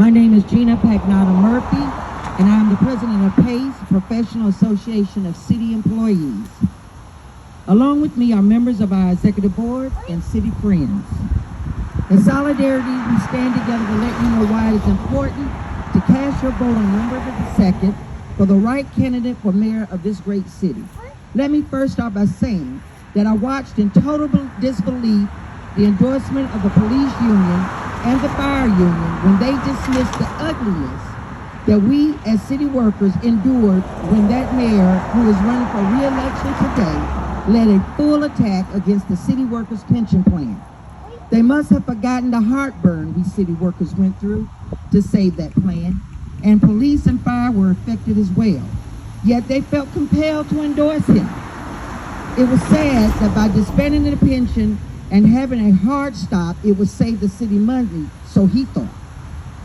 My name is Gina Pagnata Murphy, and I'm the president of PACE, Professional Association of City Employees. Along with me are members of our executive board and city friends. In solidarity, we stand together to let you know why it is important to cast your vote on November the 2nd for the right candidate for mayor of this great city. Let me first start by saying that I watched in total disbelief the endorsement of the police union and the fire union when they dismissed the ugliness that we as city workers endured when that mayor, who is running for re-election today, led a full attack against the city workers' pension plan. They must have forgotten the heartburn we city workers went through to save that plan, and police and fire were affected as well. Yet they felt compelled to endorse him. It was sad that by disbanding the pension and having a hard stop, it would save the city money, so he thought.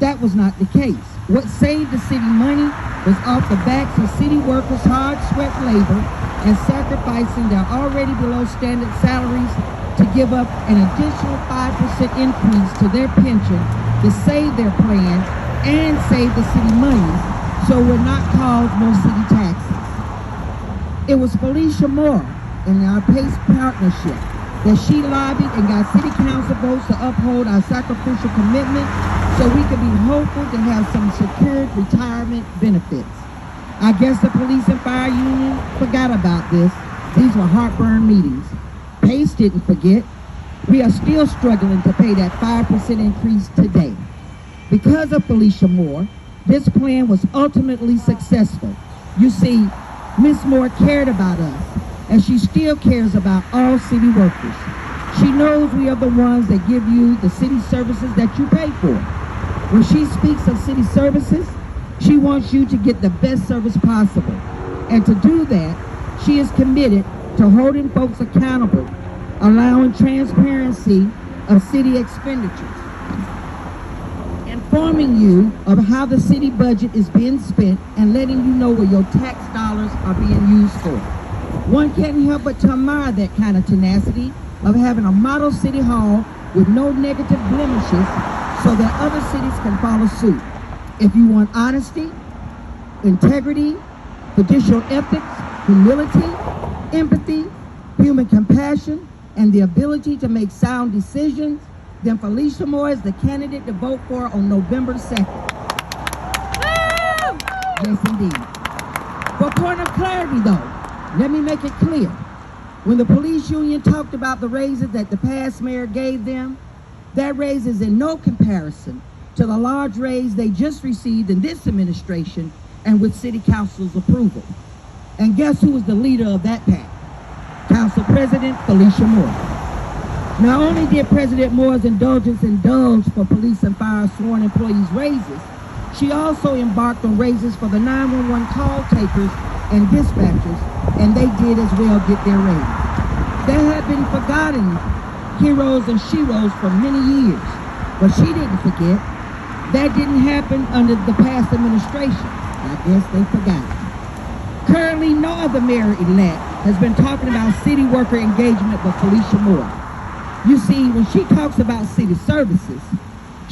That was not the case. What saved the city money was off the backs of city workers' hard sweat labor and sacrificing their already below standard salaries to give up an additional 5% increase to their pension to save their plan and save the city money so it would not cause more city taxes. It was Felicia Moore in our PACE partnership that she lobbied and got city council votes to uphold our sacrificial commitment so we could be hopeful to have some secured retirement benefits. I guess the police and fire union forgot about this. These were heartburn meetings. PACE didn't forget. We are still struggling to pay that 5% increase today. Because of Felicia Moore, this plan was ultimately successful. You see, Ms. Moore cared about us, and she still cares about all city workers. She knows we are the ones that give you the city services that you pay for. When she speaks of city services, she wants you to get the best service possible. And to do that, she is committed to holding folks accountable, allowing transparency of city expenditures, informing you of how the city budget is being spent, and letting you know where your tax dollars are being used for. One can't help but to admire that kind of tenacity of having a model city hall with no negative blemishes so that other cities can follow suit. If you want honesty, integrity, judicial ethics, humility, empathy, human compassion, and the ability to make sound decisions, then Felicia Moore is the candidate to vote for on November 2nd. Yes, indeed. For point of clarity, though, let me make it clear. When the police union talked about the raises that the past mayor gave them, that raise is in no comparison to the large raise they just received in this administration and with city council's approval. And guess who was the leader of that pack? Council President Felicia Moore. Not only did President Moore's indulgence indulge for police and fire sworn employees' raises, she also embarked on raises for the 911 call takers and dispatchers, and they did as well get their raise. There have been forgotten heroes and sheroes for many years, but she didn't forget. That didn't happen under the past administration. I guess they forgot. Currently, no other mayor-elect has been talking about city worker engagement but Felicia Moore. You see, when she talks about city services,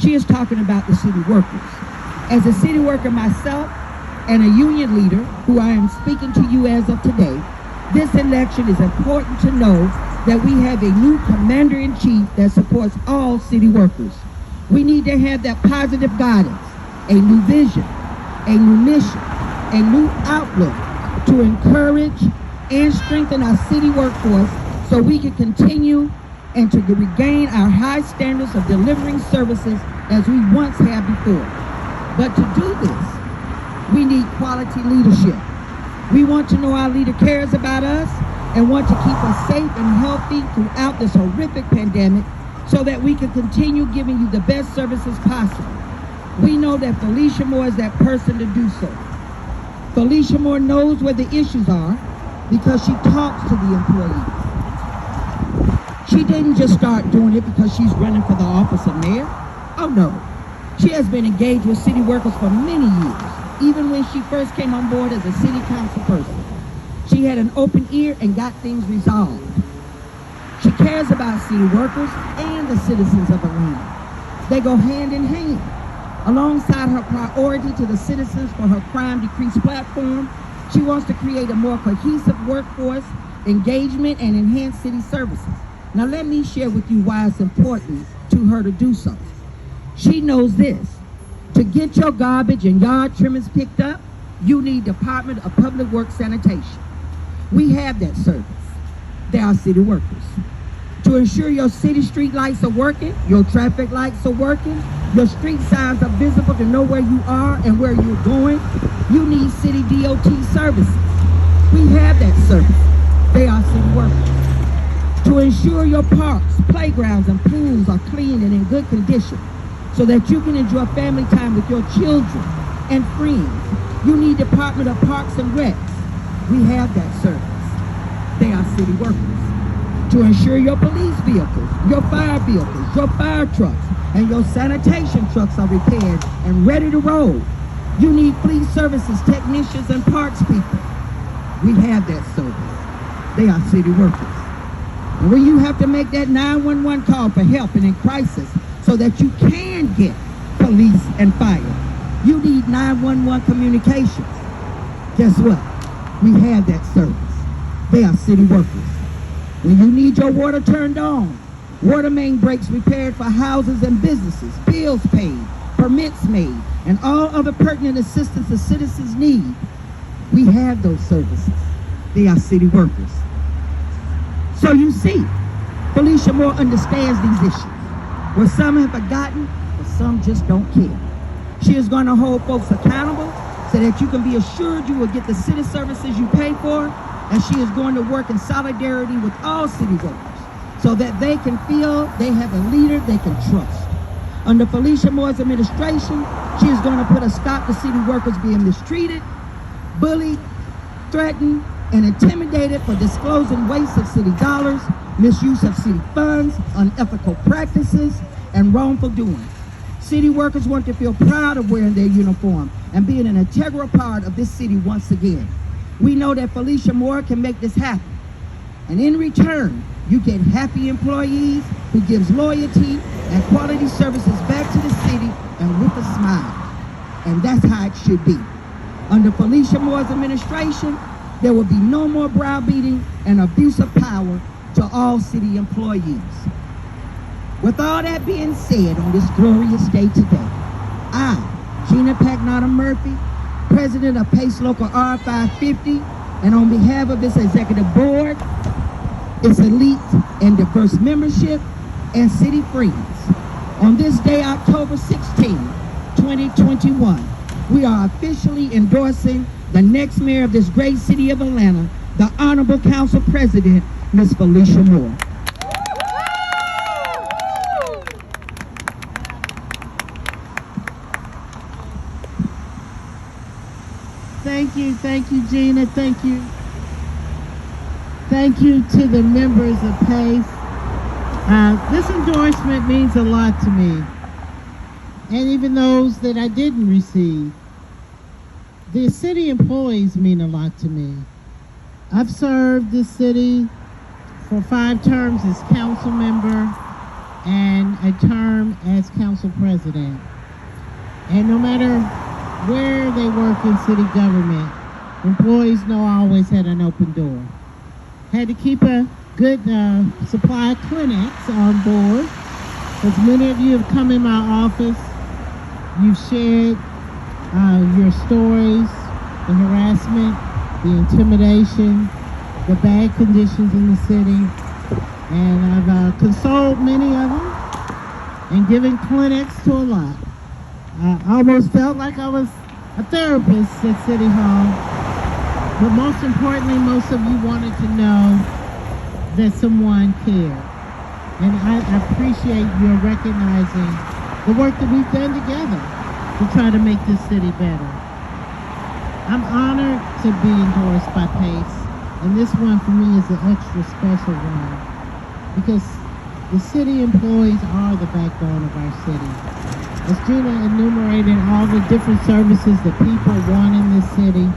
she is talking about the city workers. As a city worker myself and a union leader who I am speaking to you as of today, this election is important to know that we have a new commander-in-chief that supports all city workers. We need to have that positive guidance, a new vision, a new mission, a new outlook to encourage and strengthen our city workforce so we can continue and to regain our high standards of delivering services as we once have before. But to do this, we need quality leadership. We want to know our leader cares about us and want to keep us safe and healthy throughout this horrific pandemic so that we can continue giving you the best services possible. We know that Felicia Moore is that person to do so. Felicia Moore knows where the issues are because she talks to the employees. She didn't just start doing it because she's running for the office of mayor. Oh no. She has been engaged with city workers for many years, even when she first came on board as a city council person. She had an open ear and got things resolved. She cares about city workers and the citizens of the land. They go hand in hand. Alongside her priority to the citizens for her crime decrease platform, she wants to create a more cohesive workforce, engagement, and enhance city services. Now let me share with you why it's important to her to do so. She knows this. To get your garbage and yard trimmings picked up, you need Department of Public Works Sanitation. We have that service. They are city workers. To ensure your city street lights are working, your traffic lights are working, your street signs are visible to know where you are and where you're going, you need city DOT services. We have that service. They are city workers. To ensure your parks, playgrounds, and pools are clean and in good condition so that you can enjoy family time with your children and friends, you need Department of Parks and Recs. We have that service. They are city workers. To ensure your police vehicles, your fire vehicles, your fire trucks, and your sanitation trucks are repaired and ready to roll, you need police services technicians and parks people. We have that service. They are city workers. And when you have to make that 911 call for help and in crisis so that you can get police and fire, you need 911 communications. Guess what? We have that service. They are city workers. When you need your water turned on, water main breaks repaired for houses and businesses, bills paid, permits made, and all other pertinent assistance the citizens need, we have those services. They are city workers. So you see, Felicia Moore understands these issues. Where some have forgotten, but some just don't care. She is going to hold folks accountable so that you can be assured you will get the city services you pay for, and she is going to work in solidarity with all city workers so that they can feel they have a leader they can trust. Under Felicia Moore's administration, she is going to put a stop to city workers being mistreated, bullied, threatened, and intimidated for disclosing waste of city dollars, misuse of city funds, unethical practices, and wrongful doings. City workers want to feel proud of wearing their uniform and being an integral part of this city once again. We know that Felicia Moore can make this happen. And in return, you get happy employees who gives loyalty and quality services back to the city and with a smile. And that's how it should be. Under Felicia Moore's administration, there will be no more browbeating and abuse of power to all city employees. With all that being said on this glorious day today, I, Gina Pagnata Murphy, President of PACE Local R550, and on behalf of this executive board, its elite and diverse membership, and city friends, on this day, October 16, 2021, we are officially endorsing the next mayor of this great city of Atlanta, the Honorable Council President, Ms. Felicia Moore. Thank you, Gina, thank you. Thank you to the members of PACE. This endorsement means a lot to me, and even those that I didn't receive. The city employees mean a lot to me. I've served this city for 5 terms as council member and a term as council president. And no matter where they work in city government, employees know I always had an open door. Had to keep a good supply of clinics on board, because many of you have come in my office, you've shared your stories, the harassment, the intimidation, the bad conditions in the city, and I've consoled many of them and given clinics to a lot. I almost felt like I was a therapist at City Hall, but most importantly, most of you wanted to know that someone cared. And I appreciate your recognizing the work that we've done together to try to make this city better. I'm honored to be endorsed by PACE, and this one for me is an extra special one because the city employees are the backbone of our city. As Gina enumerated all the different services that people want in this city,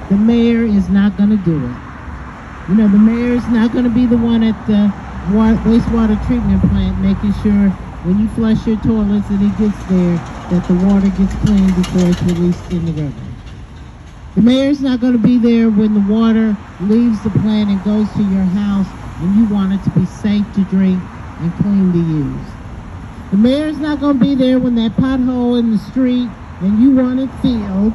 the mayor is not going to do it. You know, the mayor is not going to be the one at the wastewater treatment plant making sure when you flush your toilets and it gets there, that the water gets clean before it's released in the river. The mayor's not going to be there when the water leaves the plant and goes to your house and you want it to be safe to drink and clean to use. The mayor's not going to be there when that pothole in the street and you want it filled.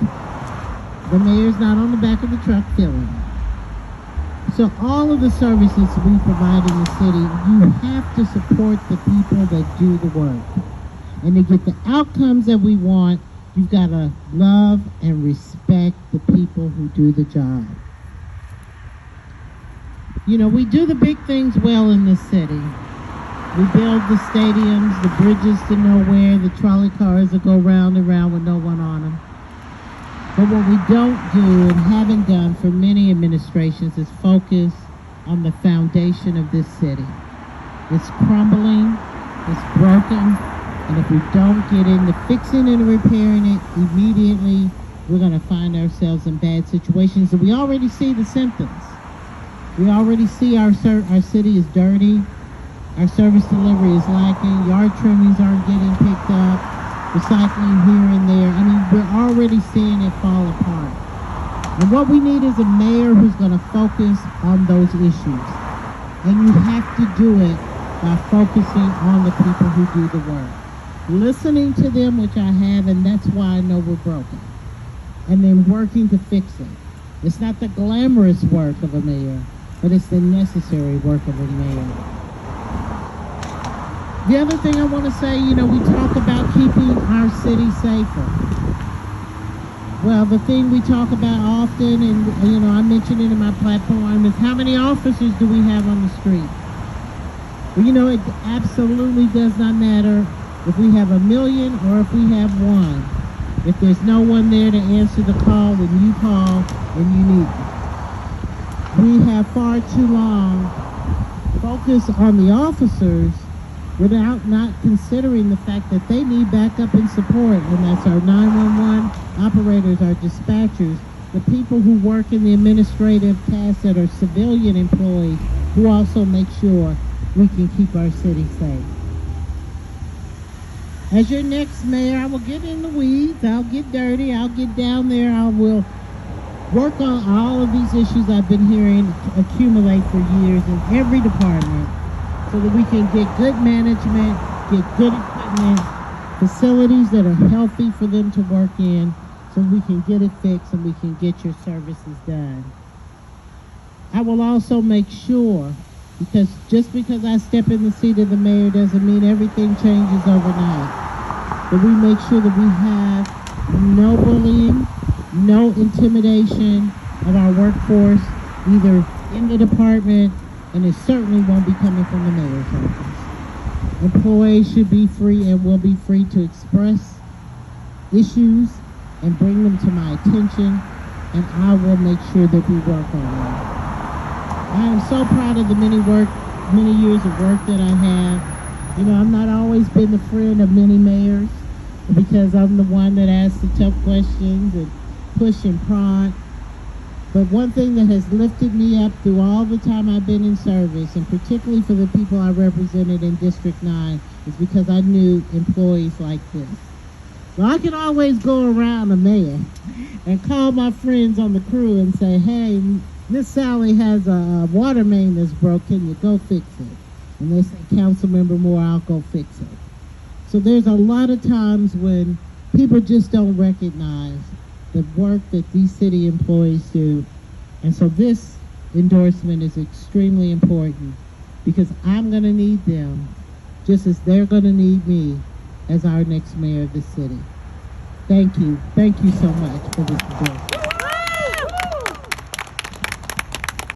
The mayor's not on the back of the truck filling it. So all of the services we provide in the city, you have to support the people that do the work. And to get the outcomes that we want, you've got to love and respect the people who do the job. You know, we do the big things well in this city. We build the stadiums, the bridges to nowhere, the trolley cars that go round and round with no one on them. But what we don't do and haven't done for many administrations is focus on the foundation of this city. It's crumbling, it's broken, and if we don't get into fixing and repairing it immediately, we're going to find ourselves in bad situations. And we already see the symptoms. We already see our city is dirty. Our service delivery is lacking. Yard trimmings aren't getting picked up. Recycling here and there. I mean, we're already seeing it fall apart. And what we need is a mayor who's going to focus on those issues. And you have to do it by focusing on the people who do the work. Listening to them, which I have, and that's why I know we're broken. And then working to fix it. It's not the glamorous work of a mayor, but it's the necessary work of a mayor. The other thing I want to say, you know, we talk about keeping our city safer. Well, the thing we talk about often, and, you know, I mentioned it in my platform, is how many officers do we have on the street? Well, you know, it absolutely does not matter if we have 1 million or if we have 1. If there's no one there to answer the call when you call and you need it. We have far too long focused on the officers without not considering the fact that they need backup and support, and that's our 911 operators, our dispatchers, the people who work in the administrative tasks that are civilian employees who also make sure we can keep our city safe. As your next mayor, I will get in the weeds, I'll get dirty, I'll get down there, I will work on all of these issues I've been hearing accumulate for years in every department, so that we can get good management, get good equipment, facilities that are healthy for them to work in, so we can get it fixed and we can get your services done. I will also make sure, because just because I step in the seat of the mayor doesn't mean everything changes overnight, that we make sure that we have no bullying, no intimidation of our workforce, either in the department, and it certainly won't be coming from the mayor's office. Employees should be free and will be free to express issues and bring them to my attention, and I will make sure that we work on them. I am so proud of the many years of work that I have. You know, I've not always been the friend of many mayors because I'm the one that asks the tough questions and push and prod. But one thing that has lifted me up through all the time I've been in service, and particularly for the people I represented in District 9, is because I knew employees like this. Well, I can always go around a mayor and call my friends on the crew and say, hey, Miss Sally has a water main that's broke, can you go fix it? And they say, Councilmember Moore, I'll go fix it. So there's a lot of times when people just don't recognize the work that these city employees do. And so this endorsement is extremely important because I'm going to need them just as they're going to need me as our next mayor of the city. Thank you. Thank you so much for this endorsement.